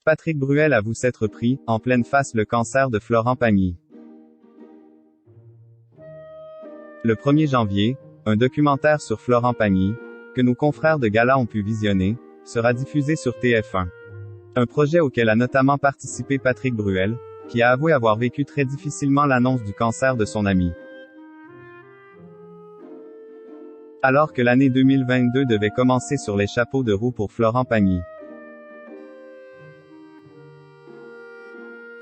Patrick Bruel avoue s'être pris, en pleine face, le cancer de Florent Pagny. Le 1er janvier, un documentaire sur Florent Pagny, que nos confrères de Gala ont pu visionner, sera diffusé sur TF1. Un projet auquel a notamment participé Patrick Bruel, qui a avoué avoir vécu très difficilement l'annonce du cancer de son ami. Alors que l'année 2022 devait commencer sur les chapeaux de roue pour Florent Pagny,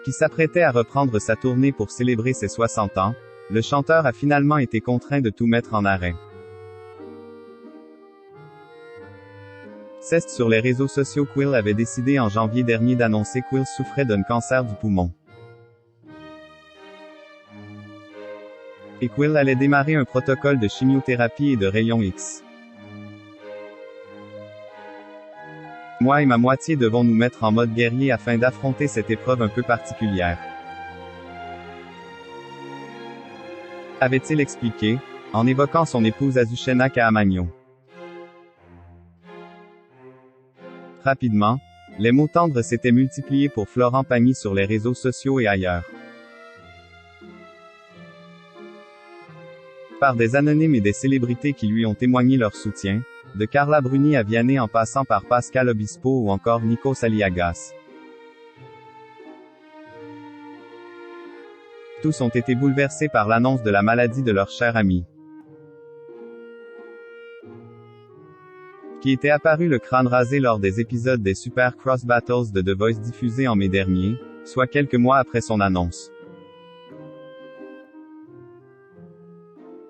qui s'apprêtait à reprendre sa tournée pour célébrer ses 60 ans, le chanteur a finalement été contraint de tout mettre en arrêt. C'est sur les réseaux sociaux qu'Will avait décidé en janvier dernier d'annoncer qu'Will souffrait d'un cancer du poumon. Et qu'Will allait démarrer un protocole de chimiothérapie et de rayons X. Moi et ma moitié devons nous mettre en mode guerrier afin d'affronter cette épreuve un peu particulière, avait-il expliqué, en évoquant son épouse Azucena Caamaño. Rapidement, les mots tendres s'étaient multipliés pour Florent Pagny sur les réseaux sociaux et ailleurs. Par des anonymes et des célébrités qui lui ont témoigné leur soutien, de Carla Bruni à Vianney en passant par Pascal Obispo ou encore Nikos Aliagas. Tous ont été bouleversés par l'annonce de la maladie de leur cher ami, qui était apparu le crâne rasé lors des épisodes des Super Cross Battles de The Voice diffusés en mai dernier, soit quelques mois après son annonce.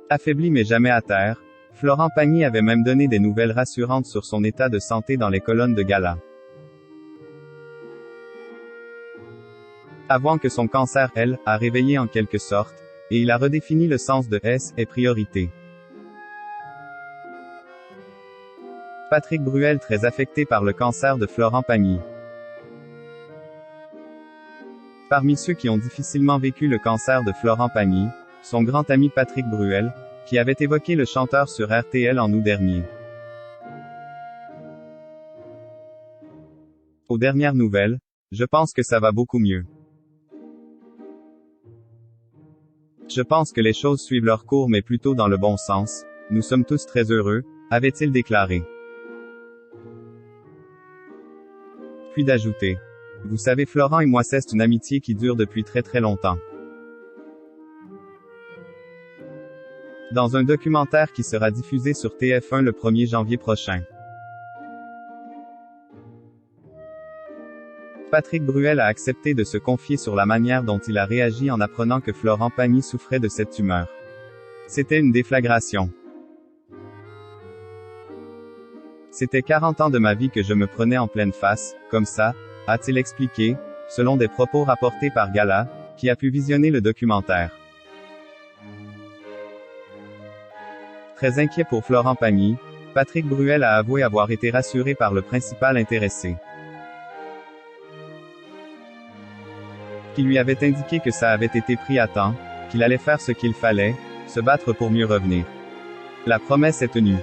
Affaibli mais jamais à terre, Florent Pagny avait même donné des nouvelles rassurantes sur son état de santé dans les colonnes de Gala, avouant que son cancer, elle, a réveillé en quelque sorte, et il a redéfini le sens de S est priorité. Patrick Bruel très affecté par le cancer de Florent Pagny. Parmi ceux qui ont difficilement vécu le cancer de Florent Pagny, son grand ami Patrick Bruel, qui avait évoqué le chanteur sur RTL en août dernier. Aux dernières nouvelles, je pense que ça va beaucoup mieux. Je pense que les choses suivent leur cours mais plutôt dans le bon sens, nous sommes tous très heureux, avait-il déclaré. Puis d'ajouter. Vous savez Florent et moi c'est une amitié qui dure depuis très très longtemps. Dans un documentaire qui sera diffusé sur TF1 le 1er janvier prochain. Patrick Bruel a accepté de se confier sur la manière dont il a réagi en apprenant que Florent Pagny souffrait de cette tumeur. C'était une déflagration. C'était 40 ans de ma vie que je me prenais en pleine face, comme ça, a-t-il expliqué, selon des propos rapportés par Gala, qui a pu visionner le documentaire. Très inquiet pour Florent Pagny, Patrick Bruel a avoué avoir été rassuré par le principal intéressé, qui lui avait indiqué que ça avait été pris à temps, qu'il allait faire ce qu'il fallait, se battre pour mieux revenir. La promesse est tenue.